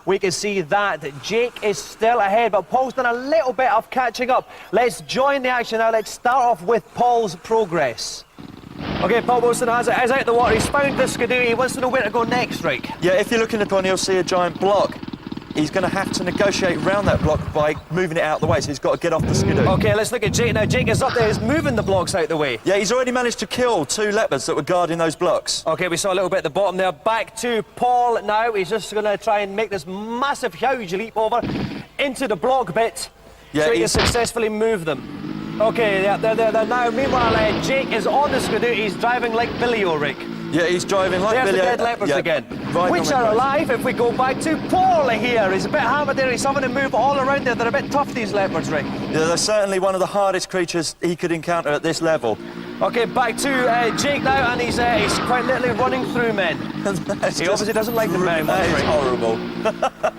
we can see that Jake is still ahead, but Paul's done a little bit of catching up. Let's join the action now. Let's start off with Paul's progress. OK, Paul Wilson is out the water. He's found the skidoo. He wants to know where to go next, Rick. Yeah, if you look in the pond, you'll see a giant block. He's going to have to negotiate around that block by moving it out of the way, so he's got to get off the skidoo. OK, let's look at Jake now. Jake is up there. He's moving the blocks out the way. Yeah, he's already managed to kill 2 leopards that were guarding those blocks. OK, we saw a little bit at the bottom there. Back to Paul now. He's just going to try and make this massive, huge leap over into the block bit, yeah, so he can successfully move them. OK, they're there now. Meanwhile, Jake is on the skidoo. He's driving like Billy O'Rick. Yeah, he's driving like There's Billy. the dead leopards again, right, which are alive if we go back to Paul here. He's a bit hammered there. He's having to move all around there. They're a bit tough, these leopards, Rick. Yeah, they're certainly one of the hardest creatures he could encounter at this level. OK, back to Jake now, and he's quite literally running through men. He obviously doesn't like them very much. That is horrible.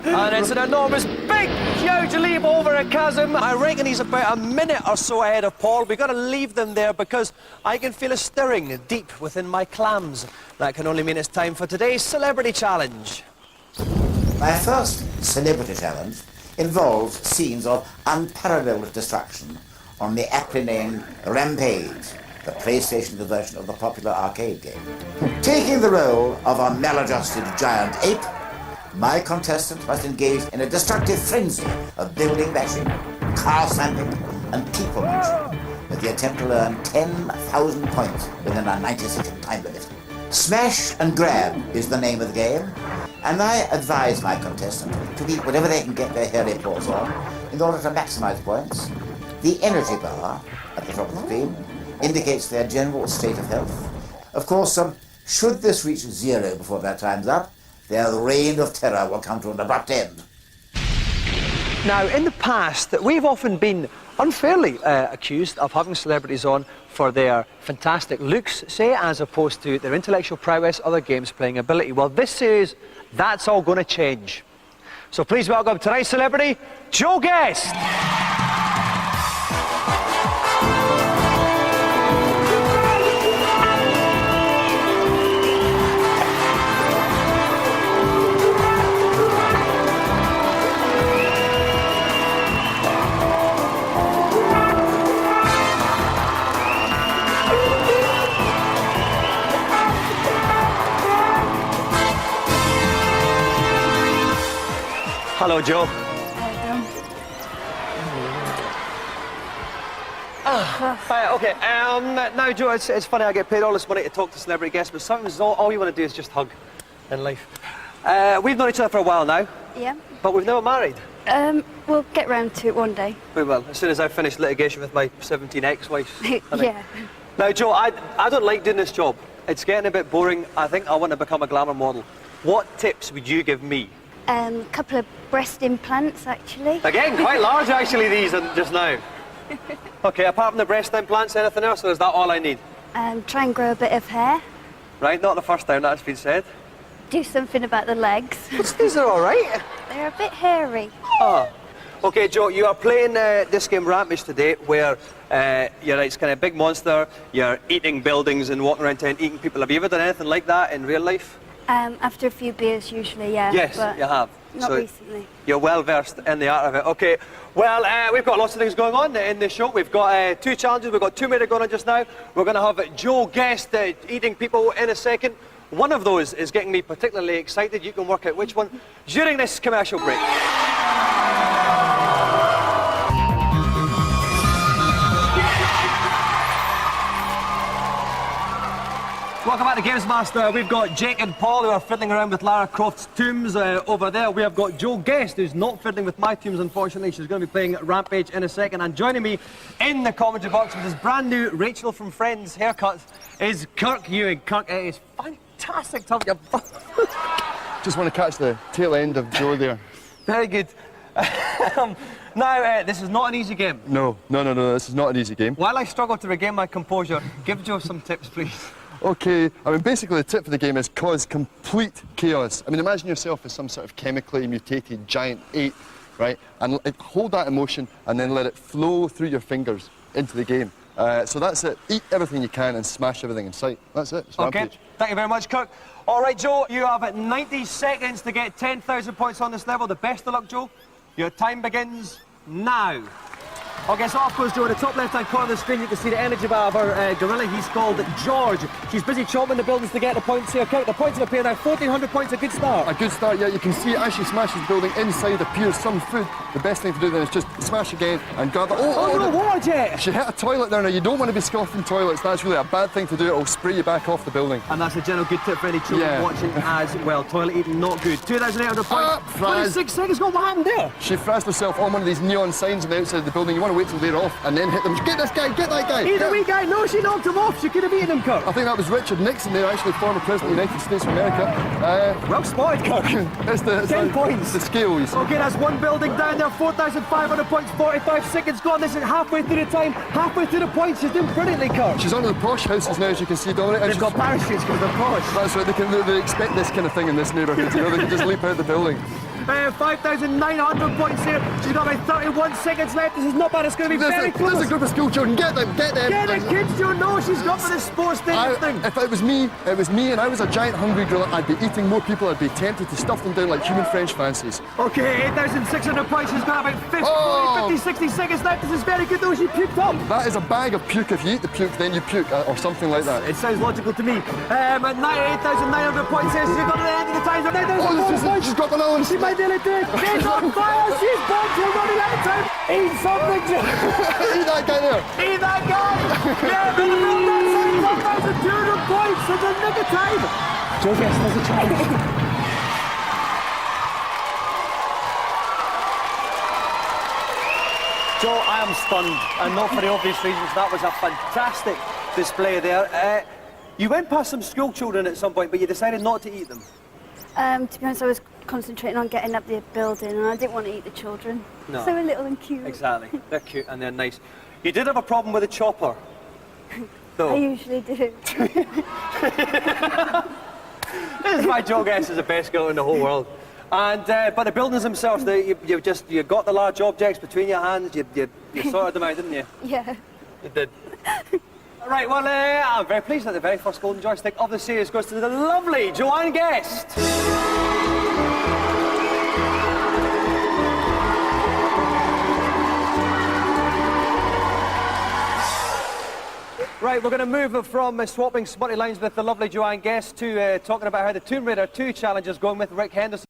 And it's an enormous, big, huge leap over a chasm. I reckon he's about a minute or so ahead of Paul. We've got to leave them there because I can feel a stirring deep within my clams. That can only mean it's time for today's Celebrity Challenge. My first Celebrity Challenge involves scenes of unparalleled destruction on the aptly named Rampage, the PlayStation version of the popular arcade game. Taking the role of a maladjusted giant ape, my contestant must engage in a destructive frenzy of building bashing, car stamping, and people munching, with the attempt to earn 10,000 points within a 90-second time limit. Smash and grab is the name of the game, and I advise my contestant to beat whatever they can get their hairy paws on in order to maximize points. The energy bar at the top of the screen indicates their general state of health. Of course, should this reach 0 before their time's up, their reign of terror will come to an abrupt end. Now, in the past, we've often been unfairly accused of having celebrities on for their fantastic looks, say, as opposed to their intellectual prowess or their games-playing ability. Well, this series, that's all going to change. So please welcome tonight's celebrity, Joe Guest. Hello, Joe. OK, now, Joe, it's funny, I get paid all this money to talk to celebrity guests, but sometimes all you want to do is just hug in life. We've known each other for a while now. Yeah. But we've never married. We'll get round to it one day. We will, as soon as I've finished litigation with my 17 ex-wives. Yeah. Now, Joe, I don't like doing this job. It's getting a bit boring. I think I want to become a glamour model. What tips would you give me? A couple of breast implants, actually. Again, quite large, actually, these just now. OK, apart from the breast implants, anything else, or is that all I need? Try and grow a bit of hair. Right, not the first time that's been said. Do something about the legs. These are all right. They're a bit hairy. Oh. OK, Joe, you are playing this game Rampage today, where you're this kind of big monster, you're eating buildings and walking around town eating people. Have you ever done anything like that in real life? After a few beers, usually, yeah. Yes, but you have. Not so recently. You're well versed in the art of it. OK, well, we've got lots of things going on in this show. We've got 2 challenges. We've got 2 minutes going on just now. We're going to have Joe Guest eating people in a second. One of those is getting me particularly excited. You can work out which one during this commercial break. Welcome back to Gamesmaster. We've got Jake and Paul who are fiddling around with Lara Croft's tombs over there. We have got Joe Guest who's not fiddling with my tombs, unfortunately. She's going to be playing Rampage in a second. And joining me in the commentary box with his brand new Rachel from Friends haircut is Kirk Ewing. Kirk, it is fantastic to have you. Just want to catch the tail end of Joe there. Very good. Now, this is not an easy game. No, this is not an easy game. While I struggle to regain my composure, give Joe some tips, please. Okay, I mean, basically the tip for the game is cause complete chaos. I mean, imagine yourself as some sort of chemically mutated giant ape, right? And hold that emotion and then let it flow through your fingers into the game. So that's it. Eat everything you can and smash everything in sight. That's it. It's Okay, Rampage. thank you very much, Kirk. All right, Joe, you have 90 seconds to get 10,000 points on this level. The best of luck, Joe. Your time begins now. Okay, so off goes Joe. In the top left-hand corner of the screen, you can see the energy bar of our gorilla. He's called George. She's busy chopping the buildings to get the points here. Count the points that appear now. 1,400 points, a good start. A good start, yeah. You can see as she smashes the building, inside appears some food. The best thing to do then is just smash again and grab the... Oh, no, water jet! She hit a toilet there. Now, you don't want to be scoffing toilets. That's really a bad thing to do. It'll spray you back off the building. And that's a general good tip for any children watching as well. Toilet eating, not good. 2,800 points. 26 seconds gone. What happened there? She frazzed herself on one of these neon signs on the outside of the building. You want to wait till they're off and then hit them. Get this guy, get that guy. He's a wee guy. No, she knocked him off. She could have eaten him, Kirk. I think that was Richard Nixon there, actually former president of the United States of America. Well spotted, Kirk. It's 10 points. The scale, you see. Okay, that's one building down there. 4,500 points. 45 seconds gone. This is halfway through the time. Halfway through the points. She's doing brilliantly, Kirk. She's on the posh houses now, as you can see, Dominic. They've got parachutes because they're posh. That's right, they expect this kind of thing in this neighbourhood, you know, they can just leap out the building. 5,900 points here. She's got about 31 seconds left. This is not bad. It's going to be very close. There's a group of school children. Get them, get them. Get it, kids. You know she's got for the sports stadium thing. If it was me and I was a giant hungry gorilla, I'd be eating more people. I'd be tempted to stuff them down like human French fancies. Okay, 8,600 points. She's got about 50, 60 seconds left. This is very good though. She puked up. That is a bag of puke. If you eat the puke, then you puke, or something like that. It sounds logical to me. At 98,900 points here. She's got to the end of the time. 9,000 points. She's got the nose. She might nearly do it. She's on fire. She's bombed. She's running out of time. Eat something. Eat that guy there. Eat that guy. Yeah, but that's 1,200 points. It's a nick of time. Joe, yes, there's a chance. Joe, I am stunned, and not for the obvious reasons. That was a fantastic display there. You went past some school children at some point, but you decided not to eat them. To be honest, I was concentrating on getting up the building and I didn't want to eat the children. No. They were little and cute. Exactly. They're cute and they're nice. You did have a problem with the chopper, though. I usually do. This is why Joe Guest is the best girl in the whole world. And but the buildings themselves, you got the large objects between your hands. You sorted them out, didn't you? Yeah. You did. Right, well, I'm very pleased that the very first golden joystick of the series goes to the lovely Joanne Guest. Right, we're going to move from swapping smutty lines with the lovely Joanne Guest to talking about how the Tomb Raider 2 challenge is going with Rick Henderson.